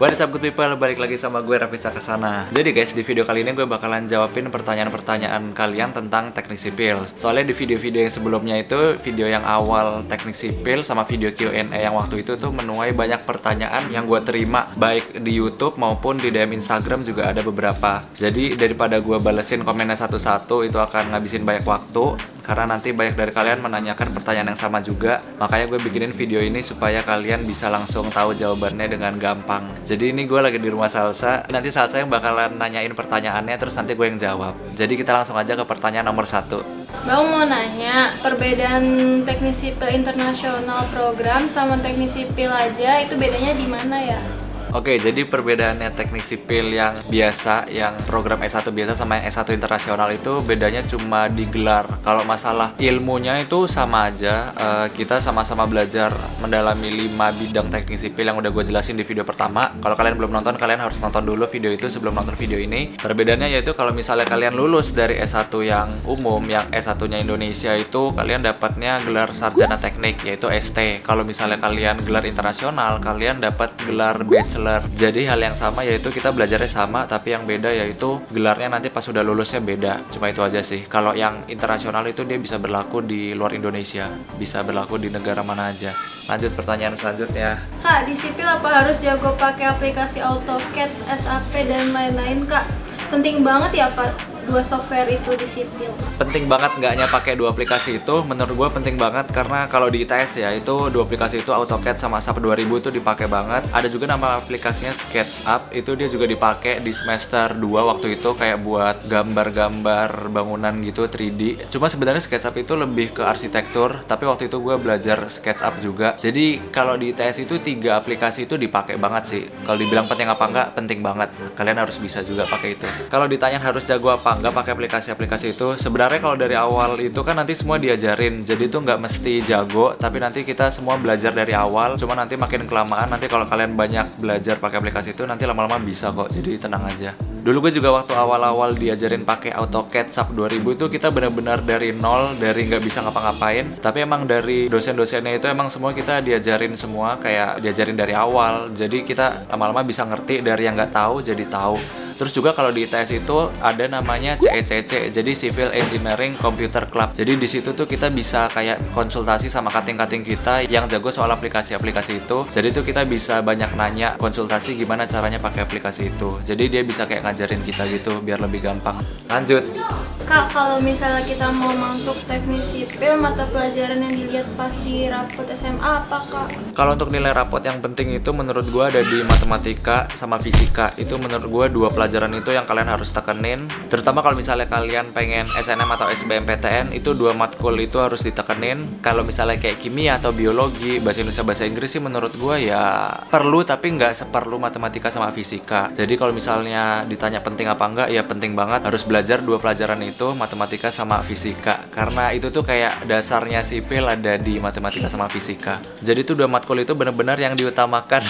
What is up good people, balik lagi sama gue Raffi Cakasana. Jadi guys, di video kali ini gue bakalan jawabin pertanyaan-pertanyaan kalian tentang teknik sipil. Soalnya di video-video yang sebelumnya itu, video yang awal teknik sipil sama video Q&A yang waktu itu tuh menuai banyak pertanyaan yang gue terima, baik di YouTube maupun di DM Instagram juga ada beberapa. Jadi daripada gue balesin komennya satu-satu, itu akan ngabisin banyak waktu, karena nanti banyak dari kalian menanyakan pertanyaan yang sama juga. Makanya gue bikinin video ini supaya kalian bisa langsung tahu jawabannya dengan gampang. Jadi ini gue lagi di rumah Salsa. Nanti Salsa yang bakalan nanyain pertanyaannya, terus nanti gue yang jawab. Jadi kita langsung aja ke pertanyaan nomor 1. Bang mau nanya, perbedaan teknik sipil internasional program sama teknik sipil aja itu bedanya di mana ya? Oke, jadi perbedaannya teknik sipil yang biasa, yang program S1 biasa sama yang S1 internasional itu bedanya cuma di gelar. Kalau masalah ilmunya itu sama aja, kita sama-sama belajar mendalami 5 bidang teknik sipil yang udah gue jelasin di video pertama. Kalau kalian belum nonton, kalian harus nonton dulu video itu sebelum nonton video ini. Perbedaannya yaitu kalau misalnya kalian lulus dari S1 yang umum, yang S1-nya Indonesia itu kalian dapatnya gelar sarjana teknik, yaitu ST. Kalau misalnya kalian gelar internasional, kalian dapat gelar bachelor. Jadi hal yang sama, yaitu kita belajarnya sama, tapi yang beda yaitu gelarnya nanti pas sudah lulusnya beda. Cuma itu aja sih. Kalau yang internasional itu dia bisa berlaku di luar Indonesia, bisa berlaku di negara mana aja. Lanjut pertanyaan selanjutnya. Kak, di sipil apa harus jago pakai aplikasi AutoCAD, SAP dan lain-lain Kak? Penting banget ya Kak dua software itu di sipil. Penting banget nggak hanya pakai dua aplikasi itu, menurut gue penting banget karena kalau di ITS ya itu dua aplikasi itu AutoCAD sama SAP 2000 itu dipakai banget. Ada juga nama aplikasinya SketchUp, itu dia juga dipakai di semester 2 waktu itu kayak buat gambar-gambar bangunan gitu 3D. Cuma sebenarnya SketchUp itu lebih ke arsitektur, tapi waktu itu gue belajar SketchUp juga. Jadi kalau di ITS itu 3 aplikasi itu dipakai banget sih. Kalau dibilang penting apa enggak, penting banget. Kalian harus bisa juga pakai itu. Kalau ditanya harus jago apa nggak pakai aplikasi-aplikasi itu, sebenarnya kalau dari awal itu kan nanti semua diajarin, jadi itu nggak mesti jago, tapi nanti kita semua belajar dari awal. Cuma nanti makin kelamaan, nanti kalau kalian banyak belajar pakai aplikasi itu, nanti lama-lama bisa kok, jadi tenang aja. Dulu gue juga waktu awal-awal diajarin pakai AutoCAD SAP 2000 itu kita benar-benar dari nol, dari nggak bisa ngapa-ngapain, tapi emang dari dosen-dosennya itu emang semua kita diajarin semua, kayak diajarin dari awal, jadi kita lama-lama bisa ngerti, dari yang nggak tahu jadi tahu. Terus juga kalau di ITS itu ada namanya CECC, jadi Civil Engineering Computer Club. Jadi di situ tuh kita bisa kayak konsultasi sama kating-kating kita yang jago soal aplikasi-aplikasi itu. Jadi tuh kita bisa banyak nanya, konsultasi gimana caranya pakai aplikasi itu. Jadi dia bisa kayak ngajarin kita gitu biar lebih gampang. Lanjut. Kak, kalau misalnya kita mau masuk teknik sipil, mata pelajaran yang dilihat pas di rapot SMA apa Kak? Kalau untuk nilai rapot yang penting itu menurut gue ada di matematika sama fisika. Itu menurut gue 2 pelajaran itu yang kalian harus tekenin. Terutama kalau misalnya kalian pengen SNM atau SBMPTN, itu 2 matkul itu harus ditekenin. Kalau misalnya kayak kimia atau biologi, bahasa Indonesia, bahasa Inggris sih menurut gue ya perlu, tapi nggak seperlu matematika sama fisika. Jadi kalau misalnya ditanya penting apa enggak, ya penting banget harus belajar 2 pelajaran itu, matematika sama fisika. Karena itu tuh kayak dasarnya sipil ada di matematika sama fisika. Jadi tuh 2 matkul itu benar-benar yang diutamakan.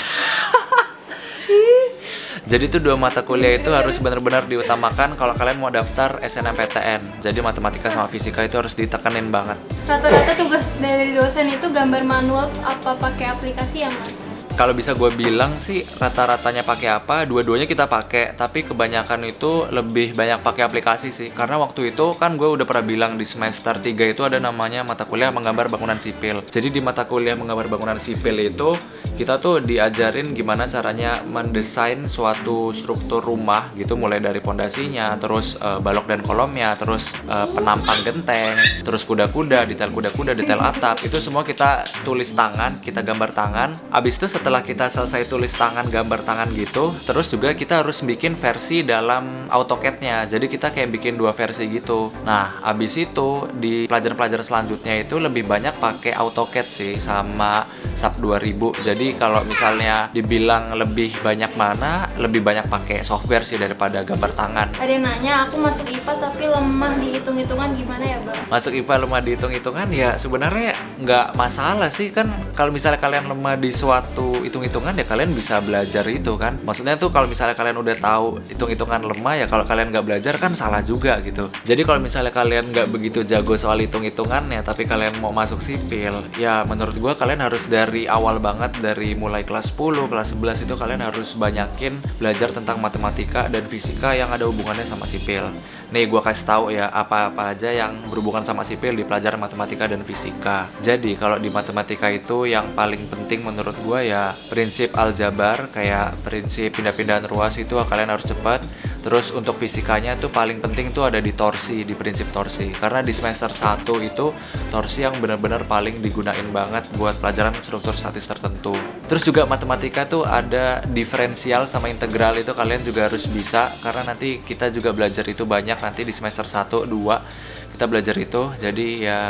Jadi tuh 2 mata kuliah itu harus benar-benar diutamakan kalau kalian mau daftar SNMPTN. Jadi matematika sama fisika itu harus ditekenin banget. Rata-rata tugas dari dosen itu gambar manual apa pakai aplikasi ya Mas? Kalau bisa gue bilang sih rata-ratanya pakai apa, dua-duanya kita pakai, tapi kebanyakan itu lebih banyak pakai aplikasi sih. Karena waktu itu kan gue udah pernah bilang di semester 3 itu ada namanya mata kuliah menggambar bangunan sipil. Jadi di mata kuliah menggambar bangunan sipil itu kita tuh diajarin gimana caranya mendesain suatu struktur rumah gitu, mulai dari pondasinya, terus balok dan kolomnya, terus penampang genteng, terus kuda-kuda, detail atap, itu semua kita tulis tangan, kita gambar tangan. Abis itu setelah kita selesai tulis tangan, gambar tangan gitu, terus juga kita harus bikin versi dalam AutoCAD-nya. Jadi kita kayak bikin 2 versi gitu. Nah, abis itu di pelajaran-pelajaran selanjutnya itu lebih banyak pakai AutoCAD sih sama SAP 2000. Jadi kalau misalnya dibilang lebih banyak mana, lebih banyak pakai software sih daripada gambar tangan. Ada yang nanya, aku masuk IPA tapi lemah di hitung-hitungan gimana ya Bang? Masuk IPA lemah di hitung-hitungan ya sebenarnya nggak masalah sih kan. Kalau misalnya kalian lemah di suatu hitung-hitungan ya kalian bisa belajar itu kan. Maksudnya tuh kalau misalnya kalian udah tahu hitung-hitungan lemah ya kalau kalian nggak belajar kan salah juga gitu. Jadi kalau misalnya kalian nggak begitu jago soal hitung-hitungannya tapi kalian mau masuk sipil, ya menurut gua kalian harus dari awal banget, dari mulai kelas 10, kelas 11 itu kalian harus banyakin belajar tentang matematika dan fisika yang ada hubungannya sama sipil. Nih gua kasih tahu ya apa-apa aja yang berhubungan sama sipil di pelajaran matematika dan fisika. Jadi kalau di matematika itu yang paling penting menurut gua ya prinsip aljabar, kayak prinsip pindah-pindahan ruas itu kalian harus cepat. Terus untuk fisikanya tuh paling penting tuh ada di torsi, di prinsip torsi. Karena di semester 1 itu torsi yang benar-benar paling digunain banget buat pelajaran struktur statis tertentu. Terus juga matematika tuh ada diferensial sama integral, itu kalian juga harus bisa karena nanti kita juga belajar itu banyak nanti di semester 1, 2 kita belajar itu. Jadi ya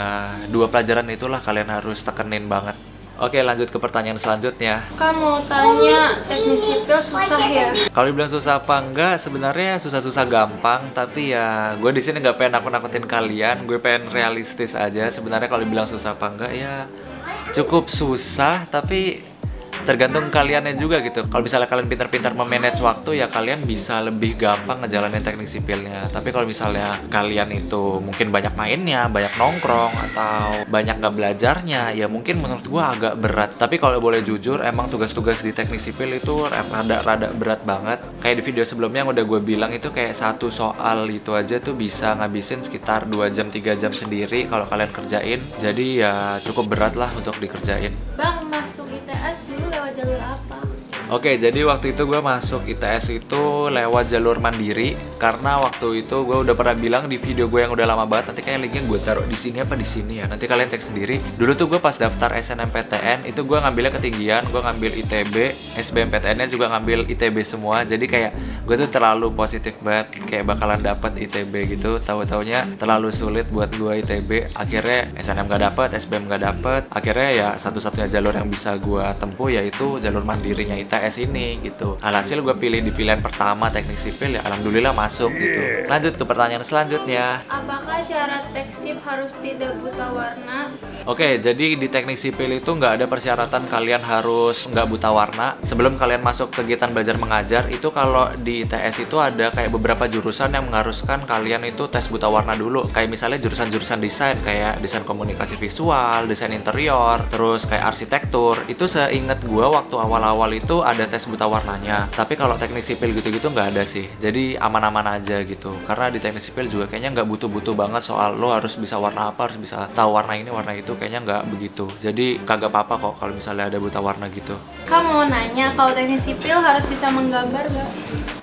dua pelajaran itulah kalian harus tekenin banget. Oke, lanjut ke pertanyaan selanjutnya. Kamu mau tanya teknik sipil susah ya? Kalau dibilang susah apa enggak, sebenarnya susah-susah gampang. Tapi ya gue di sini nggak pengen nakut-nakutin kalian. Gue pengen realistis aja. Sebenarnya kalau dibilang susah apa enggak ya cukup susah, tapi tergantung kaliannya juga gitu. Kalau misalnya kalian pintar-pintar memanage waktu ya kalian bisa lebih gampang ngejalanin teknik sipilnya. Tapi kalau misalnya kalian itu mungkin banyak mainnya, banyak nongkrong, atau banyak nggak belajarnya, ya mungkin menurut gua agak berat. Tapi kalau boleh jujur, emang tugas-tugas di teknik sipil itu rada berat banget. Kayak di video sebelumnya yang udah gue bilang itu kayak satu soal itu aja tuh bisa ngabisin sekitar 2 jam 3 jam sendiri kalau kalian kerjain. Jadi ya cukup berat lah untuk dikerjain. Bang, masuk ITS dulu lewat jalur apa? Oke, jadi waktu itu gue masuk ITS itu lewat jalur mandiri. Karena waktu itu gue udah pernah bilang di video gue yang udah lama banget. Nanti kayak linknya gue taruh di sini apa di sini ya. Nanti kalian cek sendiri. Dulu tuh gue pas daftar SNMPTN itu gue ngambilnya ketinggian. Gue ngambil ITB, SBMPTN-nya juga ngambil ITB semua. Jadi kayak gue tuh terlalu positif banget, kayak bakalan dapet ITB gitu. Tahu-taunya terlalu sulit buat gue ITB. Akhirnya SNM gak dapet, SBM gak dapet. Akhirnya ya satu-satunya jalur yang bisa gue tempuh yaitu jalur mandirinya ITS ini gitu. Alhasil gue pilih di pilihan pertama teknik sipil ya alhamdulillah masuk gitu. Lanjut ke pertanyaan selanjutnya. Apakah syarat teksip harus tidak buta warna? Oke, jadi di teknik sipil itu nggak ada persyaratan kalian harus nggak buta warna. Sebelum kalian masuk kegiatan belajar mengajar, itu kalau di ITS itu ada kayak beberapa jurusan yang mengharuskan kalian itu tes buta warna dulu. Kayak misalnya jurusan-jurusan desain, kayak desain komunikasi visual, desain interior, terus kayak arsitektur. Itu seingat gua waktu awal-awal itu ada tes buta warnanya. Tapi kalau teknik sipil gitu-gitu nggak ada sih. Jadi aman-aman aja gitu. Karena di teknik sipil juga kayaknya nggak butuh-butuh banget soal lo harus bisa warna apa, harus bisa tahu warna ini, warna itu. Kayaknya nggak begitu. Jadi kagak apa-apa kok kalau misalnya ada buta warna gitu. Kamu mau nanya kalau teknik sipil harus bisa menggambar nggak?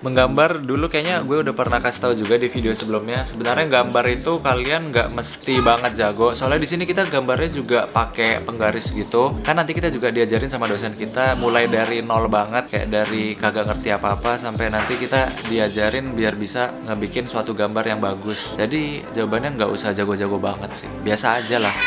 Menggambar dulu kayaknya gue udah pernah kasih tahu juga di video sebelumnya. Sebenarnya gambar itu kalian nggak mesti banget jago. Soalnya di sini kita gambarnya juga pakai penggaris gitu. Kan nanti kita juga diajarin sama dosen kita mulai dari nol banget, kayak dari kagak ngerti apa-apa sampai nanti kita diajarin biar bisa ngebikin suatu gambar yang bagus. Jadi jawabannya nggak usah jago-jago banget sih. Biasa aja lah.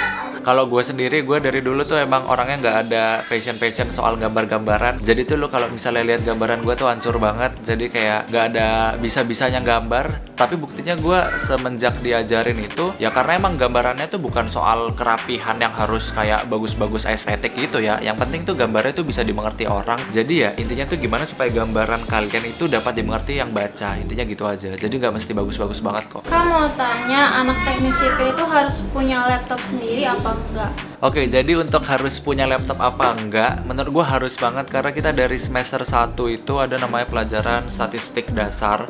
Kalau gue sendiri, gue dari dulu tuh emang orangnya nggak ada passion soal gambar-gambaran. Jadi tuh lo kalau misalnya lihat gambaran gue tuh hancur banget. Jadi kayak nggak ada bisa-bisanya gambar. Tapi buktinya gue semenjak diajarin itu, ya karena emang gambarannya tuh bukan soal kerapihan yang harus kayak bagus-bagus estetik gitu ya. Yang penting tuh gambarnya tuh bisa dimengerti orang. Jadi ya intinya tuh gimana supaya gambaran kalian itu dapat dimengerti yang baca. Intinya gitu aja. Jadi nggak mesti bagus-bagus banget kok. Kamu mau tanya anak teknik sipil itu harus punya laptop sendiri apa enggak? Oke, jadi untuk harus punya laptop apa enggak, menurut gue harus banget karena kita dari semester 1 itu ada namanya pelajaran statistik dasar.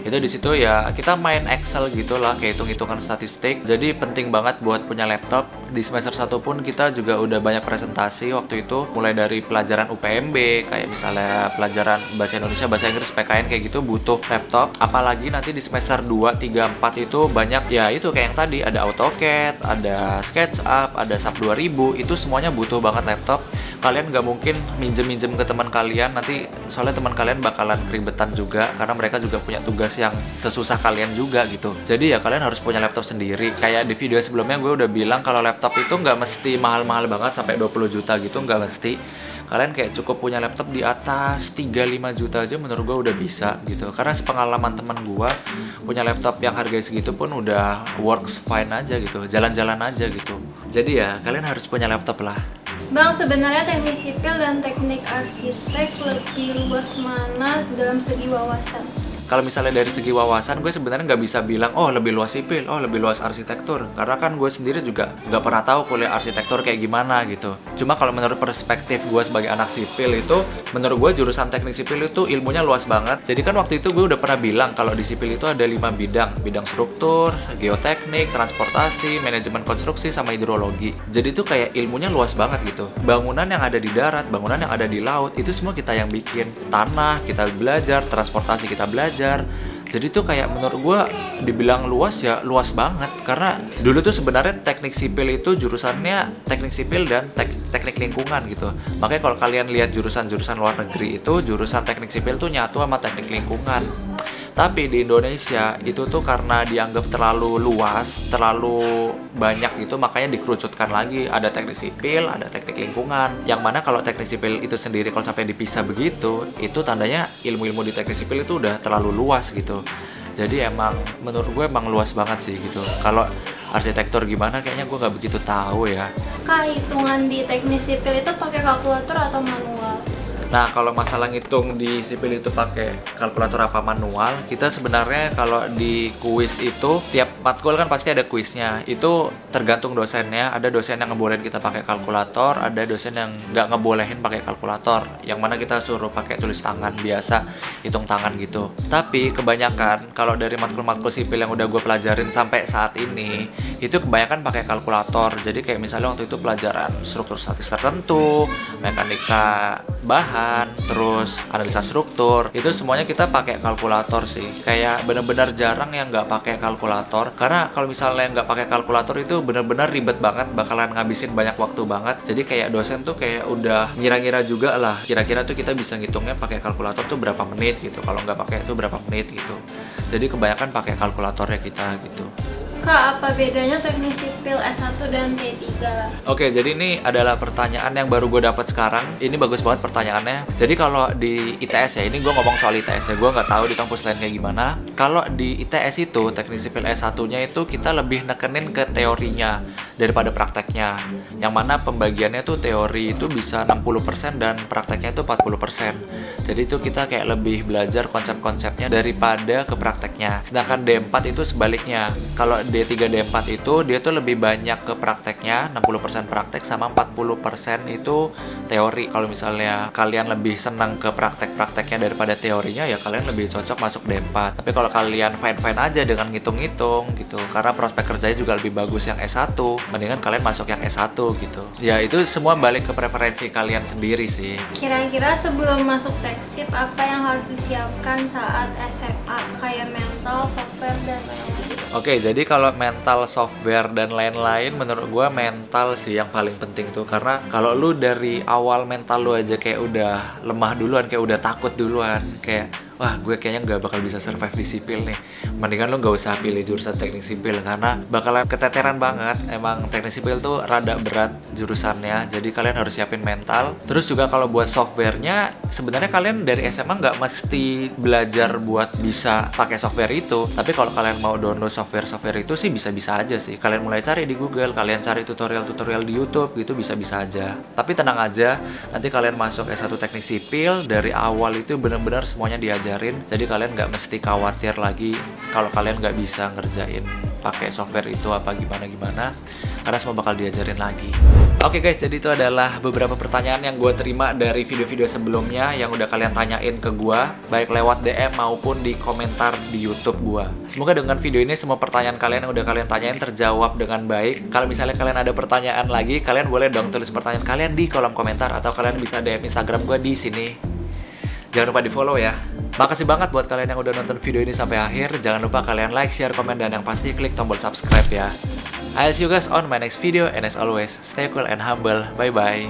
Itu di situ ya kita main Excel gitulah, kayak hitung-hitungan statistik. Jadi penting banget buat punya laptop. Di semester 1 pun kita juga udah banyak presentasi waktu itu, mulai dari pelajaran UPMB, kayak misalnya pelajaran bahasa Indonesia, bahasa Inggris, PKN kayak gitu butuh laptop. Apalagi nanti di semester 2, 3, 4 itu banyak ya itu kayak yang tadi ada AutoCAD, ada SketchUp, ada SAP 2000, itu semuanya butuh banget laptop. Kalian nggak mungkin minjem ke teman kalian nanti, soalnya teman kalian bakalan keribetan juga karena mereka juga punya tugas yang sesusah kalian juga gitu. Jadi ya kalian harus punya laptop sendiri. Kayak di video sebelumnya gue udah bilang kalau laptop itu nggak mesti mahal-mahal banget sampai 20 juta gitu, nggak mesti. Kalian kayak cukup punya laptop di atas 3-5 juta aja menurut gue udah bisa gitu. Karena sepengalaman teman gue punya laptop yang harganya segitu pun udah works fine aja gitu, jalan-jalan aja gitu. Jadi ya kalian harus punya laptop lah. Bang, sebenarnya teknik sipil dan teknik arsitek lebih luas mana dalam segi wawasan? Kalau misalnya dari segi wawasan, gue sebenarnya nggak bisa bilang, oh lebih luas sipil, oh lebih luas arsitektur. Karena kan gue sendiri juga nggak pernah tahu kuliah arsitektur kayak gimana gitu. Cuma kalau menurut perspektif gue sebagai anak sipil itu, menurut gue jurusan teknik sipil itu ilmunya luas banget. Jadi kan waktu itu gue udah pernah bilang kalau di sipil itu ada 5 bidang. Bidang struktur, geoteknik, transportasi, manajemen konstruksi, sama hidrologi. Jadi itu kayak ilmunya luas banget gitu. Bangunan yang ada di darat, bangunan yang ada di laut, itu semua kita yang bikin. Tanah, kita belajar, transportasi kita belajar. Jadi tuh kayak menurut gue dibilang luas ya luas banget. Karena dulu tuh sebenarnya teknik sipil itu jurusannya teknik sipil dan teknik lingkungan gitu. Makanya kalau kalian lihat jurusan-jurusan luar negeri itu jurusan teknik sipil tuh nyatu sama teknik lingkungan. Tapi di Indonesia itu tuh karena dianggap terlalu luas, terlalu banyak gitu, makanya dikerucutkan lagi. Ada teknik sipil, ada teknik lingkungan. Yang mana kalau teknik sipil itu sendiri kalau sampai dipisah begitu, itu tandanya ilmu-ilmu di teknik sipil itu udah terlalu luas gitu. Jadi emang menurut gue emang luas banget sih gitu. Kalau arsitektur gimana kayaknya gue nggak begitu tahu ya. Kak, hitungan di teknik sipil itu pakai kalkulator atau manual? Nah, kalau masalah ngitung di sipil itu pakai kalkulator apa manual, kita sebenarnya kalau di kuis itu tiap matkul kan pasti ada kuisnya. Itu tergantung dosennya. Ada dosen yang ngebolehin kita pakai kalkulator, ada dosen yang nggak ngebolehin pakai kalkulator. Yang mana kita suruh pakai tulis tangan biasa, hitung tangan gitu. Tapi kebanyakan kalau dari matkul-matkul sipil yang udah gue pelajarin sampai saat ini, itu kebanyakan pakai kalkulator. Jadi kayak misalnya waktu itu pelajaran struktur statis tertentu, mekanika bahan, terus analisa struktur, itu semuanya kita pakai kalkulator sih. Kayak bener-bener jarang yang nggak pakai kalkulator. Karena kalau misalnya nggak pakai kalkulator itu bener-bener ribet banget, bakalan ngabisin banyak waktu banget. Jadi kayak dosen tuh kayak udah ngira-ngira juga lah, kira-kira tuh kita bisa ngitungnya pakai kalkulator tuh berapa menit gitu. Kalau nggak pakai itu berapa menit gitu. Jadi kebanyakan pakai kalkulatornya kita gitu. Kak, apa bedanya teknik sipil S1 dan T3? Oke, jadi ini adalah pertanyaan yang baru gue dapat sekarang. Ini bagus banget pertanyaannya. Jadi kalau di ITS ya, ini gue ngomong soal ITS ya, gue nggak tahu di kampus lain kayak gimana. Kalau di ITS itu, teknik sipil S1-nya itu kita lebih nekenin ke teorinya daripada prakteknya. Yang mana pembagiannya tuh teori itu bisa 60% dan prakteknya itu 40%. Jadi itu kita kayak lebih belajar konsep-konsepnya daripada ke prakteknya. Sedangkan D4 itu sebaliknya. Kalau D3 D4 itu dia tuh lebih banyak ke prakteknya, 60% praktek sama 40% itu teori. Kalau misalnya kalian lebih senang ke praktek-prakteknya daripada teorinya, ya kalian lebih cocok masuk D4. Tapi kalau kalian fine-fine aja dengan ngitung-ngitung gitu, karena prospek kerjanya juga lebih bagus yang S1, mendingan kalian masuk yang S1 gitu. Ya itu semua balik ke preferensi kalian sendiri sih. Kira-kira sebelum masuk Teksip, apa yang harus disiapkan saat SMA? Kayak mental, software, dan lain-lain. Oke, jadi kalau mental, software, dan lain-lain, menurut gue mental sih yang paling penting tuh. Karena kalau lu dari awal mental lu aja kayak udah lemah duluan, kayak udah takut duluan, kayak wah gue kayaknya nggak bakal bisa survive di sipil nih, mendingan lu nggak usah pilih jurusan teknik sipil karena bakalan keteteran banget. Emang teknik sipil tuh rada berat jurusannya, jadi kalian harus siapin mental. Terus juga kalau buat softwarenya, sebenarnya kalian dari SMA nggak mesti belajar buat bisa pakai software itu, tapi kalau kalian mau download software itu sih bisa-bisa aja sih. Kalian mulai cari di Google, kalian cari tutorial-tutorial di YouTube gitu, bisa-bisa aja. Tapi tenang aja, nanti kalian masuk S1 teknik sipil, dari awal itu bener-bener semuanya diajarin. Jadi kalian nggak mesti khawatir lagi kalau kalian nggak bisa ngerjain pakai software itu apa gimana-gimana, karena semua bakal diajarin lagi. Oke guys, jadi itu adalah beberapa pertanyaan yang gue terima dari video-video sebelumnya yang udah kalian tanyain ke gue, baik lewat DM maupun di komentar di YouTube gue. Semoga dengan video ini semua pertanyaan kalian yang udah kalian tanyain terjawab dengan baik. Kalau misalnya kalian ada pertanyaan lagi, kalian boleh dong tulis pertanyaan kalian di kolom komentar, atau kalian bisa DM Instagram gue di sini. Jangan lupa di follow ya. Makasih banget buat kalian yang udah nonton video ini sampai akhir. Jangan lupa kalian like, share, komen, dan yang pasti klik tombol subscribe ya. I'll see you guys on my next video, and as always, stay cool and humble. Bye bye.